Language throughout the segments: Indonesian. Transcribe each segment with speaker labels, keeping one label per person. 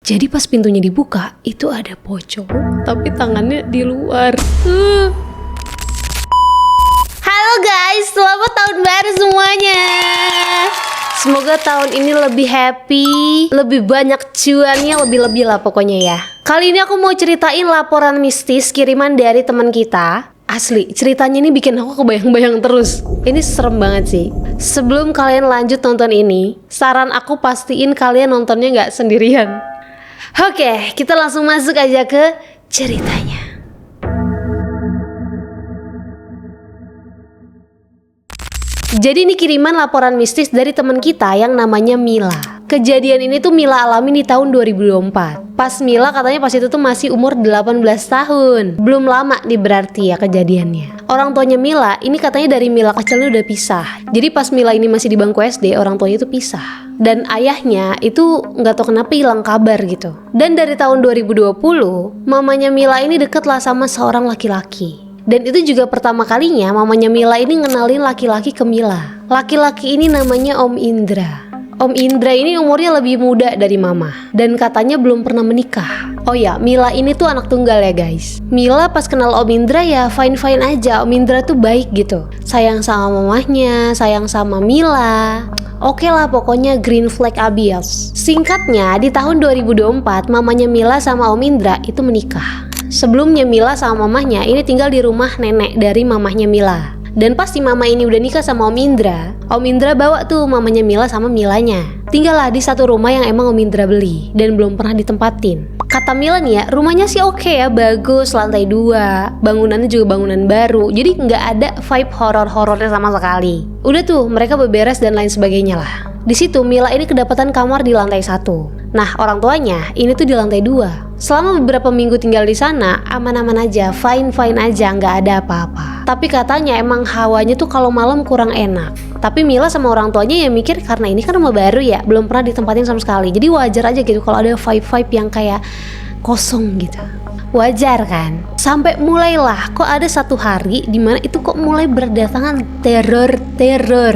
Speaker 1: Jadi pas pintunya dibuka, itu ada pocong, tapi tangannya di luar. Halo guys, selamat tahun baru semuanya. Semoga tahun ini lebih happy, lebih banyak cuannya, lebih-lebih lah pokoknya ya. Kali ini aku mau ceritain laporan mistis kiriman dari teman kita. Asli, ceritanya ini bikin aku kebayang-bayang terus. Ini serem banget sih. Sebelum kalian lanjut nonton ini, saran aku pastiin kalian nontonnya nggak sendirian. Oke, kita langsung masuk aja ke ceritanya. Jadi ini kiriman laporan mistis dari teman kita yang namanya Mila. Kejadian ini tuh Mila alami di tahun 2024. Pas Mila katanya pas itu tuh masih umur 18 tahun. Belum lama nih berarti ya kejadiannya. Orang tuanya Mila ini katanya dari Mila kecilnya udah pisah. Jadi pas Mila ini masih di bangku SD, orang tuanya itu pisah. Dan ayahnya itu nggak tahu kenapa hilang kabar gitu. Dan dari tahun 2020, mamanya Mila ini deket lah sama seorang laki-laki. Dan itu juga pertama kalinya mamanya Mila ini ngenalin laki-laki ke Mila. Laki-laki ini namanya Om Indra. Om Indra ini umurnya lebih muda dari mama dan katanya belum pernah menikah. Oh ya, Mila ini tuh anak tunggal ya guys. Mila pas kenal Om Indra ya fine-fine aja. Om Indra tuh baik gitu, sayang sama mamahnya, sayang sama Mila. Oke lah pokoknya green flag abis. Singkatnya di tahun 2024 mamanya Mila sama Om Indra itu menikah. Sebelumnya Mila sama mamahnya ini tinggal di rumah nenek dari mamahnya Mila. Dan pas si mama ini udah nikah sama Om Indra bawa tuh mamanya Mila sama Milanya. Tinggallah di satu rumah yang emang Om Indra beli dan belum pernah ditempatin. Kata Mila nih ya, rumahnya sih oke ya, bagus, lantai 2, bangunannya juga bangunan baru. Jadi nggak ada vibe horor-horornya sama sekali. Udah tuh mereka beberes dan lain sebagainya lah. Di situ Mila ini kedapatan kamar di lantai 1. Nah orang tuanya ini tuh di lantai 2. Selama beberapa minggu tinggal di sana aman-aman aja, fine-fine aja, nggak ada apa-apa. Tapi katanya emang hawanya tuh kalau malam kurang enak. Tapi Mila sama orang tuanya ya mikir karena ini kan rumah baru ya, belum pernah ditempatin sama sekali. Jadi wajar aja gitu kalau ada vibe-vibe yang kayak kosong gitu. Wajar kan? Sampai mulailah kok ada satu hari dimana itu kok mulai berdatangan teror.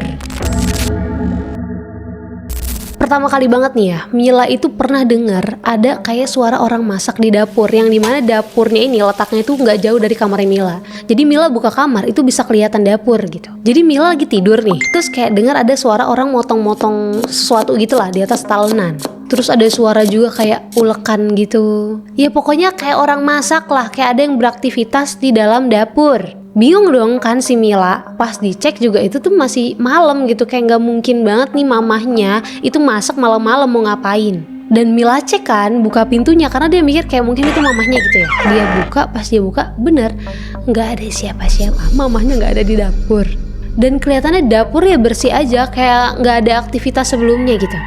Speaker 1: Pertama kali banget nih ya, Mila itu pernah dengar ada kayak suara orang masak di dapur, yang dimana dapurnya ini letaknya itu nggak jauh dari kamarnya Mila. Jadi Mila buka kamar itu bisa kelihatan dapur gitu. Jadi Mila lagi tidur nih, terus kayak dengar ada suara orang motong-motong sesuatu gitulah di atas talenan. Terus ada suara juga kayak ulekan gitu. Ya pokoknya kayak orang masak lah, kayak ada yang beraktivitas di dalam dapur. Bingung dong kan si Mila, pas dicek juga itu tuh masih malam gitu, kayak nggak mungkin banget nih mamahnya itu masak malam-malam mau ngapain. Dan Mila cek kan, buka pintunya karena dia mikir kayak mungkin itu mamahnya gitu ya. Dia buka, pas dia buka bener nggak ada siapa-siapa, mamahnya nggak ada di dapur. Dan kelihatannya dapur ya bersih aja, kayak nggak ada aktivitas sebelumnya gitu.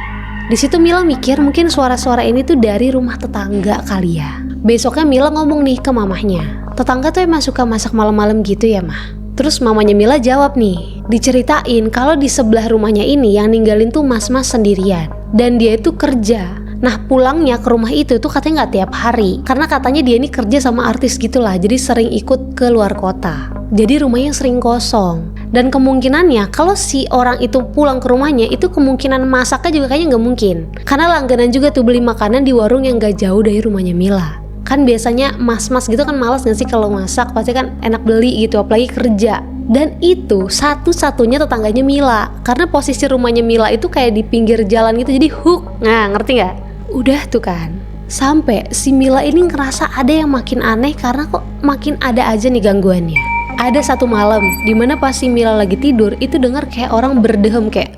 Speaker 1: Di situ Mila mikir mungkin suara-suara ini tuh dari rumah tetangga kali ya. Besoknya Mila ngomong nih ke mamahnya, tetangga tuh emang suka masak malam-malam gitu ya mah. Terus mamanya Mila jawab nih, diceritain kalau di sebelah rumahnya ini yang ninggalin tuh mas-mas sendirian. Dan dia itu kerja. Nah pulangnya ke rumah itu tuh katanya gak tiap hari, karena katanya dia ini kerja sama artis gitulah, jadi sering ikut ke luar kota. Jadi rumahnya sering kosong. Dan kemungkinannya kalau si orang itu pulang ke rumahnya, itu kemungkinan masaknya juga kayaknya gak mungkin. Karena langganan juga tuh beli makanan di warung yang gak jauh dari rumahnya Mila. Kan biasanya mas-mas gitu kan malas gak sih kalau masak, pasti kan enak beli gitu, apalagi kerja. Dan itu satu-satunya tetangganya Mila, karena posisi rumahnya Mila itu kayak di pinggir jalan gitu, jadi hook. Nah ngerti gak? Udah tuh kan, sampai si Mila ini ngerasa ada yang makin aneh karena kok makin ada aja nih gangguannya. Ada satu malam dimana pas si Mila lagi tidur itu dengar kayak orang berdehem kayak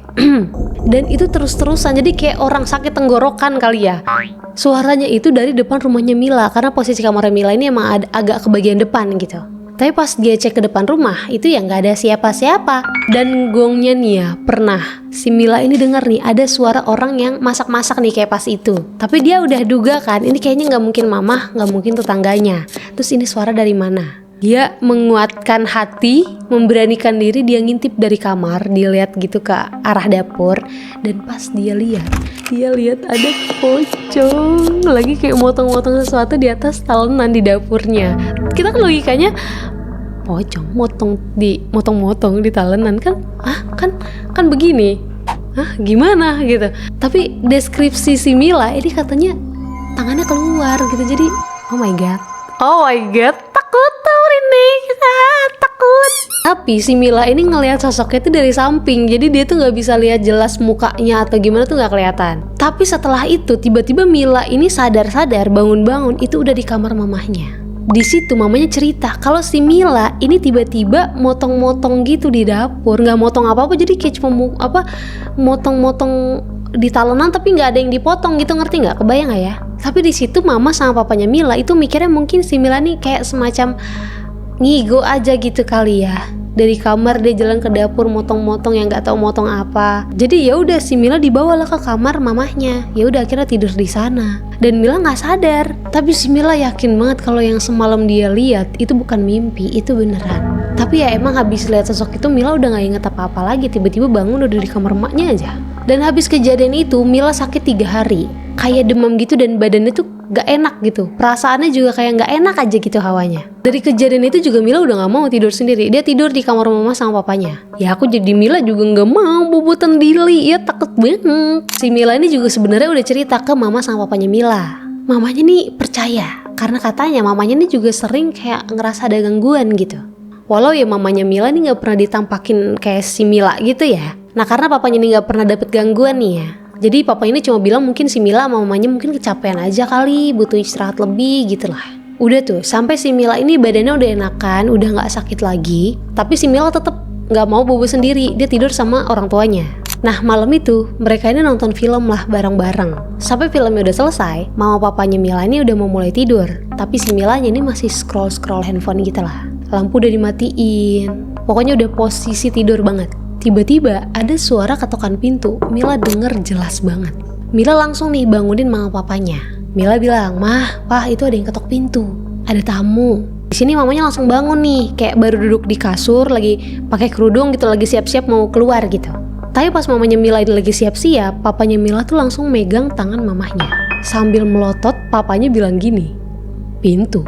Speaker 1: dan itu terus-terusan, jadi kayak orang sakit tenggorokan kali ya. Suaranya itu dari depan rumahnya Mila, karena posisi kamarnya Mila ini emang agak ke bagian depan gitu. Tapi pas dia cek ke depan rumah itu ya nggak ada siapa-siapa. Dan gongnya nih ya, pernah si Mila ini dengar nih ada suara orang yang masak-masak nih kayak pas itu. Tapi dia udah duga kan ini kayaknya nggak mungkin mamah, nggak mungkin tetangganya. Terus ini suara dari mana? Dia menguatkan hati, memberanikan diri, dia ngintip dari kamar, dia lihat gitu ke arah dapur. Dan pas dia lihat ada pocong lagi kayak motong-motong sesuatu di atas talenan di dapurnya. Kita kan logikanya pocong motong-motong di talenan kan, kan begini, gimana gitu. Tapi deskripsi si Mila ini katanya tangannya keluar gitu. Jadi oh my god, takut tau ini, takut. Tapi si Mila ini ngelihat sosoknya itu dari samping, jadi dia tuh nggak bisa lihat jelas mukanya atau gimana tuh nggak kelihatan. Tapi setelah itu tiba-tiba Mila ini sadar-sadar bangun-bangun itu udah di kamar mamahnya. Di situ mamanya cerita kalau si Mila ini tiba-tiba motong-motong gitu di dapur, nggak motong apa-apa, jadi kayak cuma motong-motong di talenan tapi nggak ada yang dipotong gitu, ngerti nggak? Kebayang nggak ya? Tapi di situ mama sama papanya Mila itu mikirnya mungkin si Mila nih kayak semacam ngigo aja gitu kali ya. Dari kamar dia jalan ke dapur motong-motong yang nggak tahu motong apa. Jadi ya udah si Mila dibawalah ke kamar mamahnya. Ya udah akhirnya tidur di sana. Dan Mila nggak sadar. Tapi si Mila yakin banget kalau yang semalam dia lihat itu bukan mimpi, itu beneran. Tapi ya emang habis lihat sosok itu Mila udah nggak inget apa-apa lagi. Tiba-tiba bangun udah di kamar emaknya aja. Dan habis kejadian itu Mila sakit 3 hari. Kayak demam gitu dan badannya tuh gak enak gitu. Perasaannya juga kayak gak enak aja gitu hawanya. Dari kejadian itu juga Mila udah gak mau tidur sendiri. Dia tidur di kamar mama sama papanya. Ya aku jadi Mila juga gak mau bobotan Dili. Ya takut banget. Si Mila ini juga sebenarnya udah cerita ke mama sama papanya Mila. Mamanya nih percaya. Karena katanya mamanya nih juga sering kayak ngerasa ada gangguan gitu. Walau ya mamanya Mila nih gak pernah ditampakin kayak si Mila gitu ya. Nah karena papanya nih gak pernah dapet gangguan nih ya. Jadi papa ini cuma bilang mungkin si Mila sama mamanya mungkin kecapean aja kali, butuh istirahat lebih gitu lah. Udah tuh, sampai si Mila ini badannya udah enakan, udah gak sakit lagi. Tapi si Mila tetep gak mau bobo sendiri, dia tidur sama orang tuanya. Nah malam itu, mereka ini nonton film lah bareng-bareng. Sampai filmnya udah selesai, mama papanya Mila ini udah mau mulai tidur. Tapi si Milanya ini masih scroll handphone gitu lah. Lampu udah dimatiin, pokoknya udah posisi tidur banget. Tiba-tiba ada suara ketukan pintu. Mila denger jelas banget. Mila langsung nih bangunin mama papanya. Mila bilang, "Mah, Pah, itu ada yang ketok pintu. Ada tamu." Di sini mamanya langsung bangun nih, kayak baru duduk di kasur, lagi pakai kerudung gitu, lagi siap-siap mau keluar gitu. Tapi pas mamanya Mila ini lagi siap-siap, papanya Mila tuh langsung megang tangan mamahnya. Sambil melotot, papanya bilang gini, "Pintu."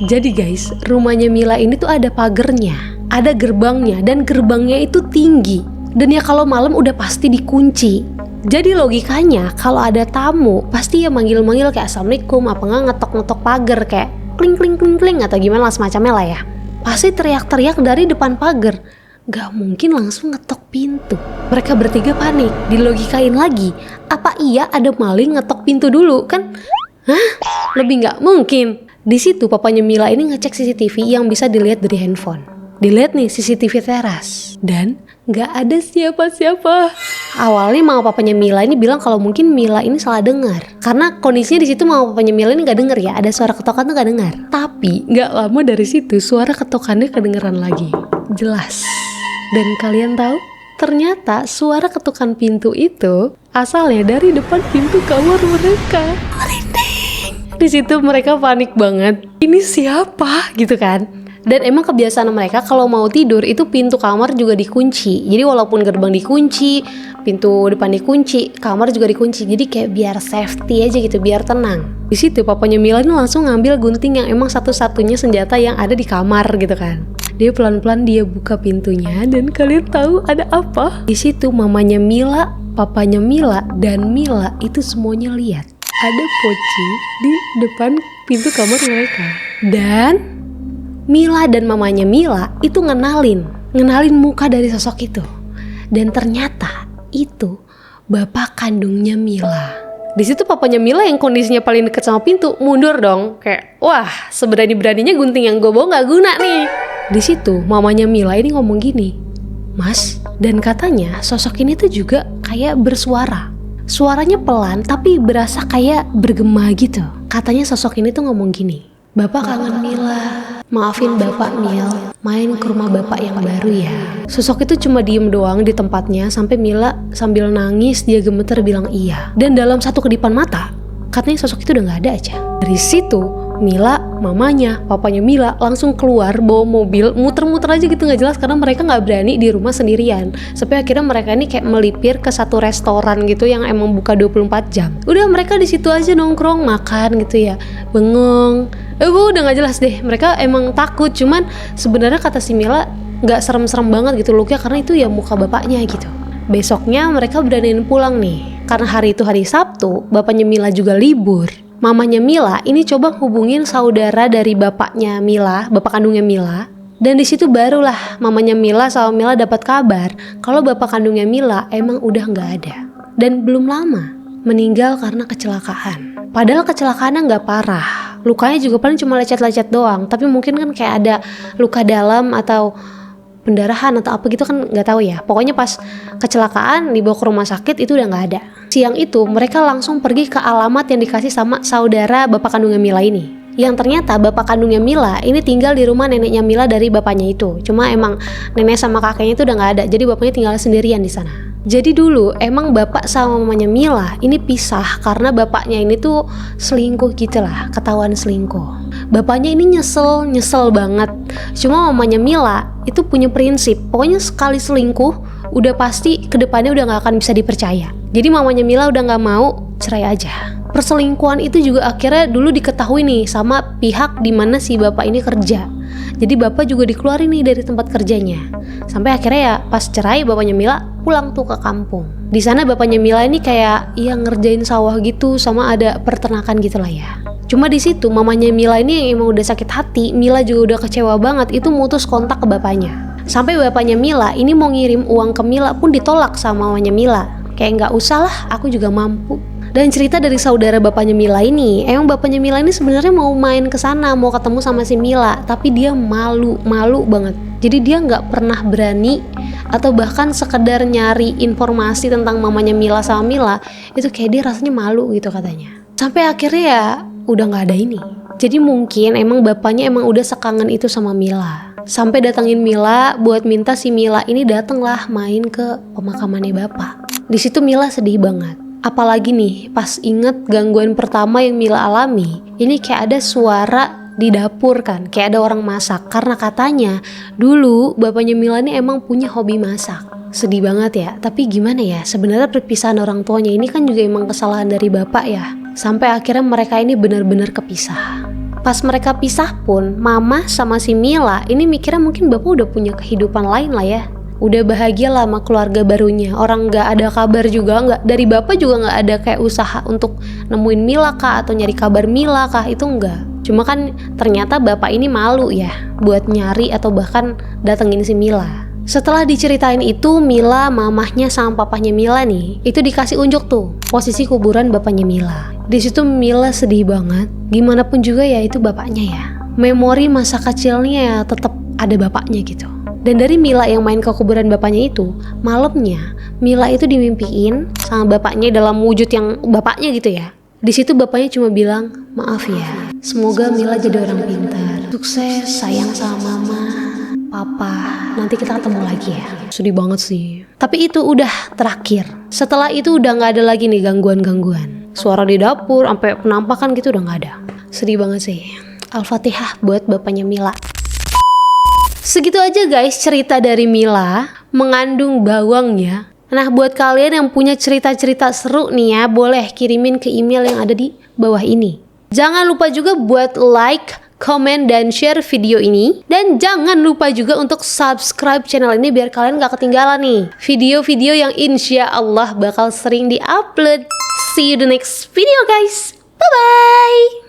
Speaker 1: Jadi guys, rumahnya Mila ini tuh ada pagernya. Ada gerbangnya dan gerbangnya itu tinggi. Dan ya kalau malam udah pasti dikunci. Jadi logikanya kalau ada tamu pasti ya manggil-manggil kayak assalamualaikum, apa nggak ngetok-ngetok pagar kayak kling kling kling kling atau gimana lah semacamnya lah ya. Pasti teriak-teriak dari depan pagar. Gak mungkin langsung ngetok pintu. Mereka bertiga panik, dilogikain lagi. Apa iya ada maling ngetok pintu dulu kan? Hah? Lebih nggak mungkin. Di situ papanya Mila ini ngecek CCTV yang bisa dilihat dari handphone. Dilihat nih CCTV teras dan gak ada siapa-siapa. Awalnya mama papanya Mila ini bilang kalau mungkin Mila ini salah dengar. Karena kondisinya di situ mama papanya Mila ini gak dengar ya, ada suara ketokan tuh gak dengar. Tapi gak lama dari situ suara ketokannya kedengeran lagi, jelas. Dan kalian tahu? Ternyata suara ketukan pintu itu asalnya dari depan pintu kamar mereka. Di situ mereka panik banget. Ini siapa gitu kan? Dan emang kebiasaan mereka kalau mau tidur itu pintu kamar juga dikunci. Jadi walaupun gerbang dikunci, pintu depan dikunci, kamar juga dikunci. Jadi kayak biar safety aja gitu, biar tenang. Di situ papanya Mila ini langsung ngambil gunting yang emang satu-satunya senjata yang ada di kamar gitu kan. Dia pelan-pelan dia buka pintunya dan kalian tahu ada apa? Di situ mamanya Mila, papanya Mila, dan Mila itu semuanya lihat. Ada Poci di depan pintu kamar mereka. Dan Mila dan mamanya Mila itu ngenalin muka dari sosok itu. Dan ternyata itu bapak kandungnya Mila. Di situ papanya Mila yang kondisinya paling deket sama pintu mundur dong, kayak wah seberani-beraninya gunting yang gue bawa nggak guna nih. Di situ mamanya Mila ini ngomong gini, "Mas," dan katanya sosok ini tuh juga kayak bersuara. Suaranya pelan tapi berasa kayak bergema gitu. Katanya sosok ini tuh ngomong gini, "Bapak kangen Mila. Maafin Bapak Mil, main ke rumah Bapak yang baru ya." Sosok itu cuma diem doang di tempatnya sampai Mila sambil nangis dia gemeter bilang iya. Dan dalam satu kedipan mata, katanya sosok itu udah gak ada aja. Dari situ Mila, mamanya, papanya Mila langsung keluar bawa mobil, muter-muter aja gitu gak jelas karena mereka gak berani di rumah sendirian. Sampai akhirnya mereka ini kayak melipir ke satu restoran gitu yang emang buka 24 jam. Udah mereka di situ aja nongkrong makan gitu ya, bengong. Udah gak jelas deh, mereka emang takut. Cuman sebenarnya kata si Mila gak serem-serem banget gitu looknya karena itu ya muka bapaknya gitu. Besoknya mereka beraniin pulang nih. Karena hari itu hari Sabtu, bapaknya Mila juga libur. mamanya Mila ini coba hubungin saudara dari bapaknya Mila, bapak kandungnya Mila. Dan di situ barulah mamanya Mila sama Mila dapat kabar kalau bapak kandungnya Mila emang udah nggak ada. Dan belum lama meninggal karena kecelakaan. Padahal kecelakaannya nggak parah, lukanya juga paling cuma lecet-lecet doang. Tapi mungkin kan kayak ada luka dalam atau pendarahan atau apa gitu kan nggak tahu ya. Pokoknya pas kecelakaan dibawa ke rumah sakit itu udah nggak ada. Siang itu mereka langsung pergi ke alamat yang dikasih sama saudara bapak kandungnya Mila ini. Yang ternyata bapak kandungnya Mila ini tinggal di rumah neneknya Mila dari bapaknya itu. Cuma emang nenek sama kakeknya itu udah nggak ada, jadi bapaknya tinggal sendirian di sana. Jadi dulu emang bapak sama mamanya Mila ini pisah karena bapaknya ini tuh selingkuh gitu lah, ketahuan selingkuh. Bapaknya ini nyesel banget. Cuma mamanya Mila itu punya prinsip, pokoknya sekali selingkuh udah pasti kedepannya udah gak akan bisa dipercaya. Jadi mamanya Mila udah gak mau cerai aja. Perselingkuhan itu juga akhirnya dulu diketahui nih sama pihak dimana si bapak ini kerja. Jadi bapak juga dikeluarin nih dari tempat kerjanya. Sampai akhirnya ya pas cerai bapaknya Mila pulang tuh ke kampung. Di sana bapaknya Mila ini kayak ngerjain sawah gitu sama ada peternakan gitu lah ya. Cuma di situ mamanya Mila ini emang udah sakit hati. Mila juga udah kecewa banget, itu mutus kontak ke bapaknya. Sampai bapaknya Mila ini mau ngirim uang ke Mila pun ditolak sama mamanya Mila. Kayak nggak usah lah, aku juga mampu. Dan cerita dari saudara bapaknya Mila ini, emang bapaknya Mila ini sebenarnya mau main ke sana, mau ketemu sama si Mila, tapi dia malu banget. Jadi dia nggak pernah berani atau bahkan sekedar nyari informasi tentang mamanya Mila sama Mila, itu kayak dia rasanya malu gitu katanya. Sampai akhirnya ya udah nggak ada ini. Jadi mungkin emang bapaknya emang udah sekangen itu sama Mila. Sampai datangin Mila buat minta si Mila ini datanglah main ke pemakamannya bapak. Di situ Mila sedih banget. Apalagi nih pas inget gangguan pertama yang Mila alami, ini kayak ada suara di dapur kan, kayak ada orang masak. Karena katanya dulu bapaknya Mila ini emang punya hobi masak. Sedih banget ya, tapi gimana ya, sebenarnya perpisahan orang tuanya ini kan juga emang kesalahan dari bapak ya. Sampai akhirnya mereka ini benar-benar kepisah. Pas mereka pisah pun, mama sama si Mila ini mikirnya mungkin bapak udah punya kehidupan lain lah ya. Udah bahagia lah sama keluarga barunya. Orang gak ada kabar juga, nggak dari bapak juga gak ada kayak usaha untuk nemuin Mila kah atau nyari kabar Mila kah, itu enggak. Cuma kan ternyata bapak ini malu ya buat nyari atau bahkan datengin si Mila. Setelah diceritain itu, Mila, mamahnya sama papahnya Mila nih, itu dikasih unjuk tuh posisi kuburan bapaknya Mila. Di situ Mila sedih banget. Gimana pun juga ya itu bapaknya ya. Memori masa kecilnya ya tetap ada bapaknya gitu. Dan dari Mila yang main ke kuburan bapaknya itu, malamnya Mila itu dimimpiin sama bapaknya dalam wujud yang bapaknya gitu ya. Di situ bapaknya cuma bilang, maaf ya, semoga Mila jadi orang pintar, sukses, sayang sama mama, papa, nanti kita ketemu lagi ya. Sedih banget sih. Tapi itu udah terakhir. Setelah itu udah gak ada lagi nih gangguan-gangguan. Suara di dapur, sampai penampakan gitu udah gak ada. Sedih banget sih. Al-Fatihah buat bapaknya Mila. Segitu aja guys cerita dari Mila, mengandung bawang ya. Nah buat kalian yang punya cerita-cerita seru nih ya, boleh kirimin ke email yang ada di bawah ini. Jangan lupa juga buat like, komen, dan share video ini. Dan jangan lupa juga untuk subscribe channel ini biar kalian gak ketinggalan nih video-video yang insya Allah bakal sering di-upload. See you the next video guys. Bye-bye.